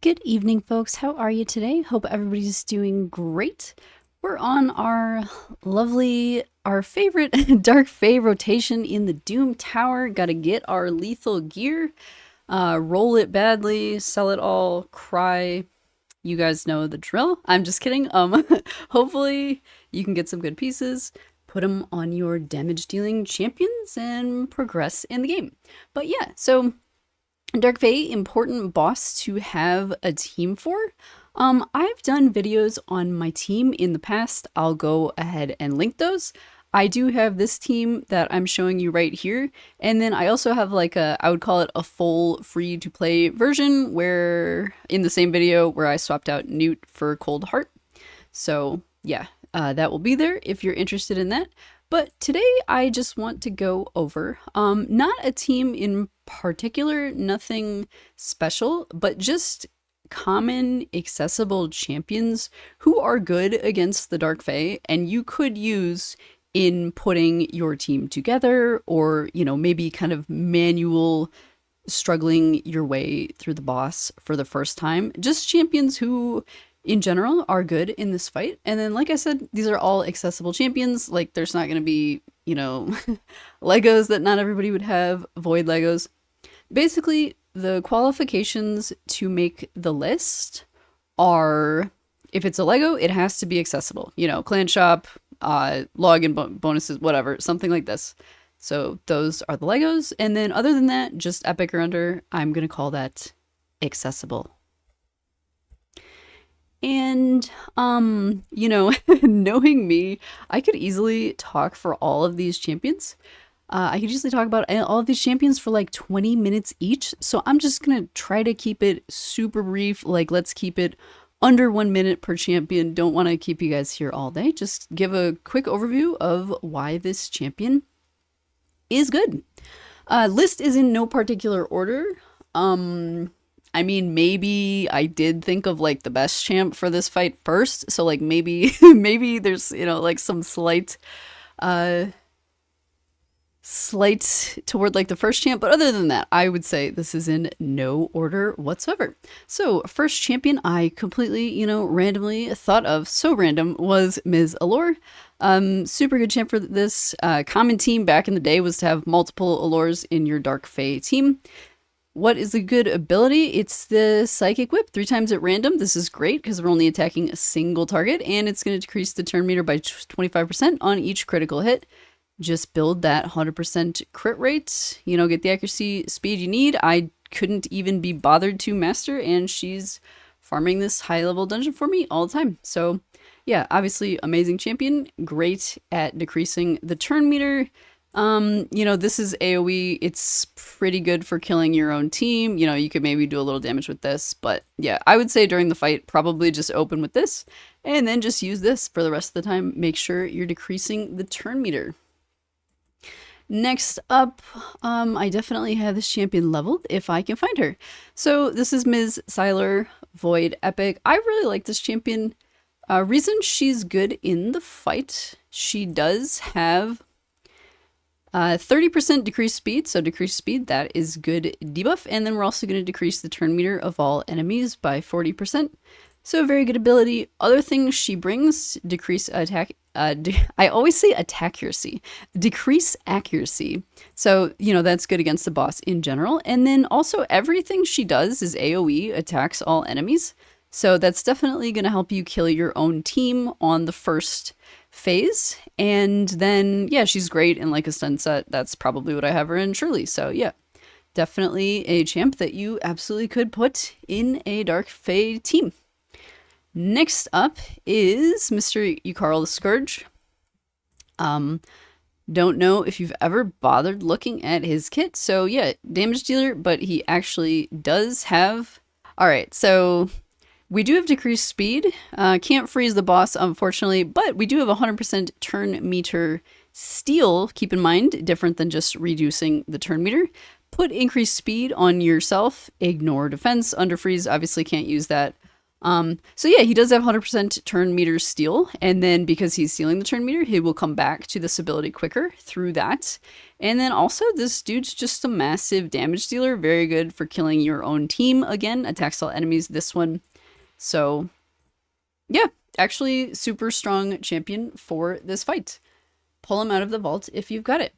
Good evening, folks. How are you today? Hope everybody's doing great. We're on our favorite Dark Fae rotation in the Doom Tower. Gotta get our lethal gear, roll it badly, sell it all, cry. You guys know the drill. I'm just kidding. Hopefully you can get some good pieces, put them on your damage dealing champions, and progress in the game. But yeah, so Dark Fae, important boss to have a team for. I've done videos on my team in the past. I'll go ahead and link those. I do have this team that I'm showing you right here. And then I also have I would call it a full free to play version where in the same video where I swapped out Newt for Coldheart. So yeah, that will be there if you're interested in that. But today I just want to go over, not a team in particular, nothing special, but just common accessible champions who are good against the Dark Fae and you could use in putting your team together, or, you know, maybe kind of manual struggling your way through the boss for the first time. Just champions who in general are good in this fight. And then, like I said, these are all accessible champions. Like, there's not going to be, you know, Legos that not everybody would have, void Legos. Basically, the qualifications to make the list are, if it's a Lego, it has to be accessible. You know, clan shop, login bonuses, whatever, something like this. So those are the Legos. And then other than that, just epic or under, I'm going to call that accessible. And, you know, knowing me, I could easily talk for all of these champions. I could easily talk about all of these champions for like 20 minutes each. So I'm just going to try to keep it super brief. Like, let's keep it under 1 minute per champion. Don't want to keep you guys here all day. Just give a quick overview of why this champion is good. List is in no particular order. I mean, maybe I did think of like the best champ for this fight first. So like maybe there's, you know, like some slight toward like the first champ. But other than that, I would say this is in no order whatsoever. So first champion I completely, you know, randomly thought of, so random, was Ms. Alure. Super good champ for this. Common team back in the day was to have multiple Allures in your Dark Fae team. What is a good ability? It's the Psychic Whip, 3 times at random. This is great because we're only attacking a single target, and it's going to decrease the turn meter by 25% on each critical hit. Just build that 100% crit rate, you know, get the accuracy speed you need. I couldn't even be bothered to master, and she's farming this high level dungeon for me all the time. So yeah, obviously amazing champion, great at decreasing the turn meter. You know, this is AoE. It's pretty good for killing your own team. You know, you could maybe do a little damage with this, but yeah, I would say during the fight, probably just open with this and then just use this for the rest of the time. Make sure you're decreasing the turn meter. Next up, I definitely have this champion leveled if I can find her. So this is Ms. Psylar, Void Epic. I really like this champion. Reason she's good in the fight, she does have 30% decreased speed, so decreased speed, that is good debuff, and then we're also going to decrease the turn meter of all enemies by 40%, so very good ability. Other things she brings, decrease attack, I always say accuracy, decrease accuracy, so, you know, that's good against the boss in general, and then also everything she does is AoE, attacks all enemies, so that's definitely going to help you kill your own team on the first phase. And then yeah, she's great in like a stun set. That's probably what I have her in, surely. So yeah, definitely a champ that you absolutely could put in a Dark Fae team. Next up is Mr. Yakarl the Scourge. Don't know if you've ever bothered looking at his kit. So yeah, damage dealer, but he actually does have, all right, so we do have decreased speed. Can't freeze the boss, unfortunately, but we do have 100% turn meter steal. Keep in mind, different than just reducing the turn meter. Put increased speed on yourself. Ignore defense. Under freeze, obviously can't use that. So yeah, he does have 100% turn meter steal, and then because he's stealing the turn meter, he will come back to this ability quicker through that. And then also, this dude's just a massive damage dealer, very good for killing your own team. Again, attacks all enemies, this one. So yeah, actually super strong champion for this fight. Pull him out of the vault if you've got it.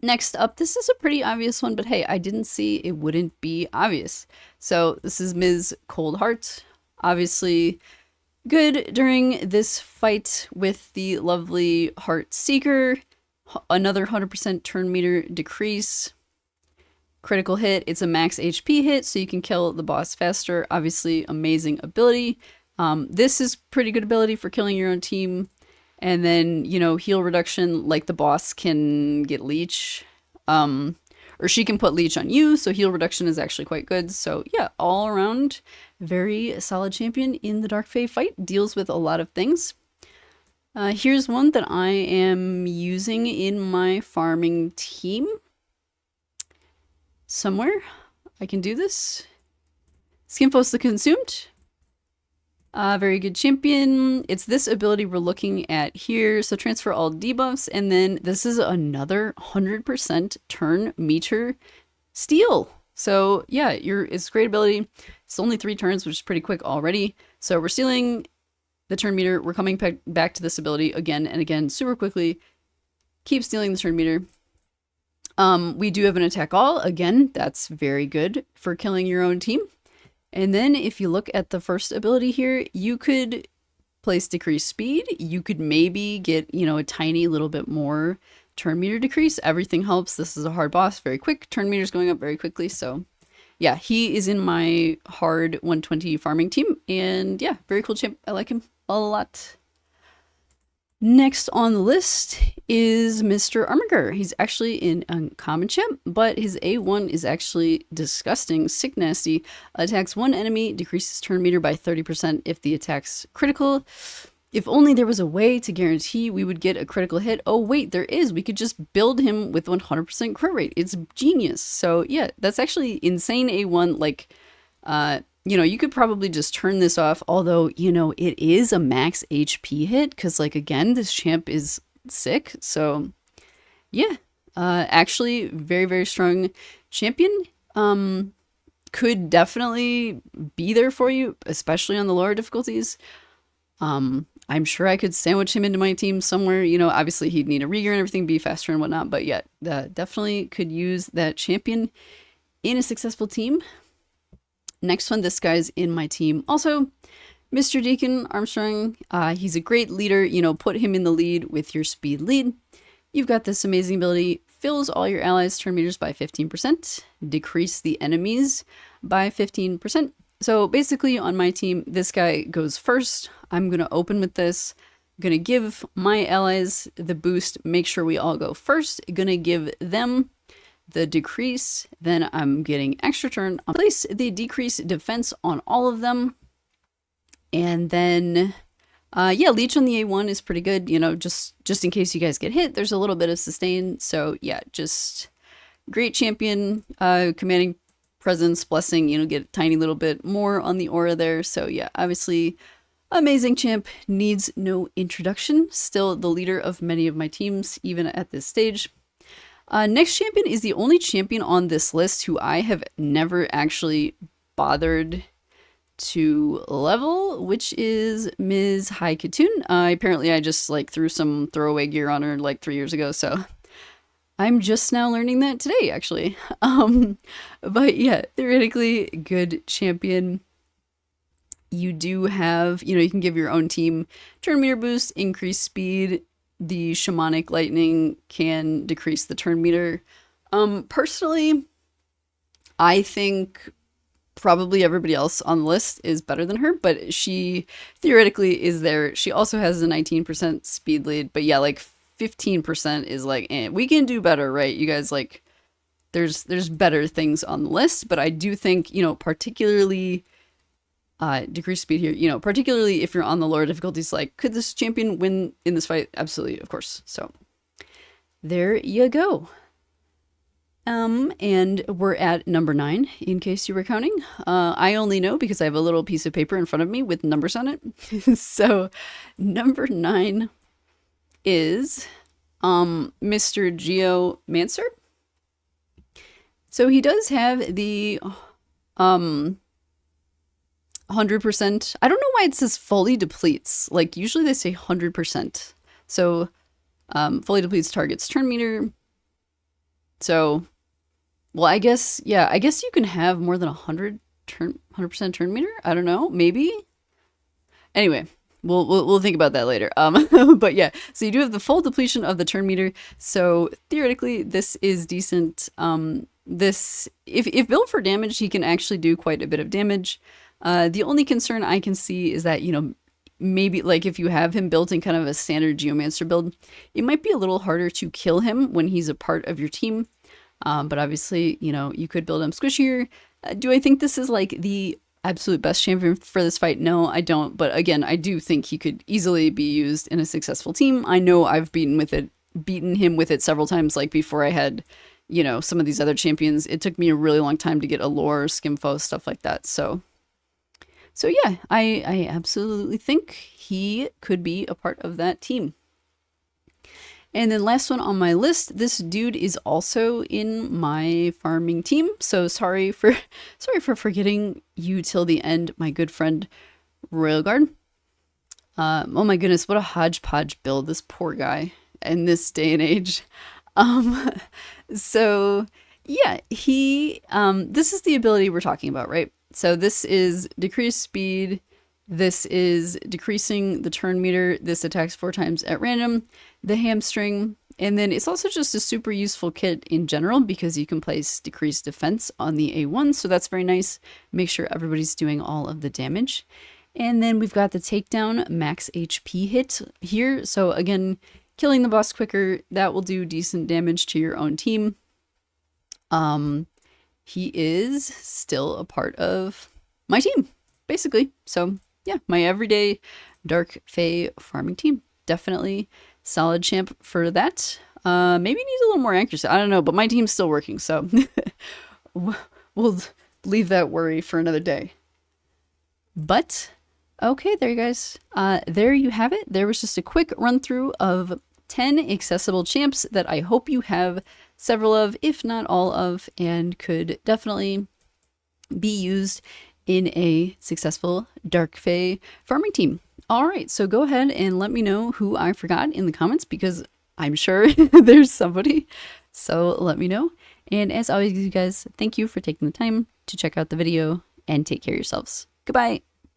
Next up, this is a pretty obvious one, but hey, I didn't see it wouldn't be obvious. So this is Ms. Coldheart. Obviously good during this fight with the lovely Heart Seeker. Another 100% turn meter decrease. Critical hit, it's a max HP hit, so you can kill the boss faster. Obviously amazing ability. This is pretty good ability for killing your own team. And then, you know, heal reduction, like the boss can get leech, or she can put leech on you, so heal reduction is actually quite good. So yeah, all around, very solid champion in the Dark Fae fight, deals with a lot of things. Here's one that I am using in my farming team. Somewhere, I can do this. Skimfos the Consumed. Very good champion. It's this ability we're looking at here. So transfer all debuffs, and then this is another 100% turn meter steal. So yeah, it's a great ability. It's only 3 turns, which is pretty quick already. So we're stealing the turn meter. We're coming back to this ability again and again super quickly. Keep stealing the turn meter. We do have an attack all. Again, that's very good for killing your own team. And then if you look at the first ability here, you could place decreased speed. You could maybe get, you know, a tiny little bit more turn meter decrease. Everything helps. This is a hard boss, very quick. Turn meter's going up very quickly. So yeah, he is in my hard 120 farming team. And yeah, very cool champ. I like him a lot. Next on the list is Mr. Armiger. He's actually in uncommon champ, but his A1 is actually disgusting, sick nasty. Attacks one enemy, decreases turn meter by 30% if the attack's critical. If only there was a way to guarantee we would get a critical hit. Oh wait, there is. We could just build him with 100% crit rate. It's genius. So yeah, that's actually insane A1. Like, you know, you could probably just turn this off, although, you know, it is a max HP hit, because, like, again, this champ is sick. So, yeah, actually, very, very strong champion. Could definitely be there for you, especially on the lower difficulties. I'm sure I could sandwich him into my team somewhere. You know, obviously, he'd need a regear and everything, be faster and whatnot, but yeah, definitely could use that champion in a successful team. Next one, this guy's in my team. Also, Mr. Deacon Armstrong. He's a great leader. You know, put him in the lead with your speed lead. You've got this amazing ability. Fills all your allies' turn meters by 15%. Decrease the enemies by 15%. So basically on my team, this guy goes first. I'm going to open with this. I'm going to give my allies the boost. Make sure we all go first. Going to give them the decrease, then I'm getting extra turn. I'll place the decreased defense on all of them. And then, yeah, leech on the A1 is pretty good, you know, just in case you guys get hit, there's a little bit of sustain. So yeah, just great champion, commanding presence, blessing, you know, get a tiny little bit more on the aura there. So yeah, obviously amazing champ, needs no introduction. Still the leader of many of my teams, even at this stage. Next champion is the only champion on this list who I have never actually bothered to level, which is Ms. Khatun. Apparently I just like threw some throwaway gear on her like 3 years ago, so I'm just now learning that today, actually. But yeah, theoretically good champion. You do have, you know, you can give your own team turn meter boost, increase speed. The shamanic lightning can decrease the turn meter. Personally, I think probably everybody else on the list is better than her, but she theoretically is there. She also has a 19% speed lead, but yeah, like 15% is like, we can do better, right? You guys, like, there's better things on the list, but I do think, you know, particularly decreased speed here, you know, particularly if you're on the lower difficulties, like, could this champion win in this fight? Absolutely, of course. So there you go. And we're at number 9, in case you were counting. I only know because I have a little piece of paper in front of me with numbers on it. So number 9 is Mr. Geomancer. So he does have the 100%. I don't know why it says fully depletes. Like usually they say 100%. So fully depletes target's turn meter. So, well, I guess you can have more than 100% turn meter. I don't know, maybe. We'll think about that later. But yeah, so you do have the full depletion of the turn meter. So theoretically, this is decent. This if built for damage, he can actually do quite a bit of damage. The only concern I can see is that, you know, maybe like if you have him built in kind of a standard Geomancer build, it might be a little harder to kill him when he's a part of your team. But obviously, you know, you could build him squishier. Do I think this is like the absolute best champion for this fight? No, I don't. But again, I do think he could easily be used in a successful team. I know I've beaten him with it several times, like before I had, you know, some of these other champions. It took me a really long time to get Alure, Skimfos, stuff like that. So yeah, I absolutely think he could be a part of that team. And then last one on my list, this dude is also in my farming team. So sorry for forgetting you till the end, my good friend Railguard. Oh my goodness, what a hodgepodge build, this poor guy in this day and age. So yeah, he this is the ability we're talking about, right? So this is decreased speed. This is decreasing the turn meter. This attacks 4 times at random. The hamstring. And then it's also just a super useful kit in general because you can place decreased defense on the A1. So that's very nice. Make sure everybody's doing all of the damage. And then we've got the takedown max HP hit here. So again, killing the boss quicker, that will do decent damage to your own team. He is still a part of my team, basically. So yeah, my everyday Dark Fae farming team. Definitely solid champ for that. Maybe needs a little more accuracy. I don't know, but my team's still working, so we'll leave that worry for another day. But okay, there you guys. There you have it. There was just a quick run through of 10 accessible champs that I hope you have several of, if not all of, and could definitely be used in a successful Dark Fae farming team. All right, so go ahead and let me know who I forgot in the comments because I'm sure there's somebody. So let me know. And as always, you guys, thank you for taking the time to check out the video and take care of yourselves. Goodbye.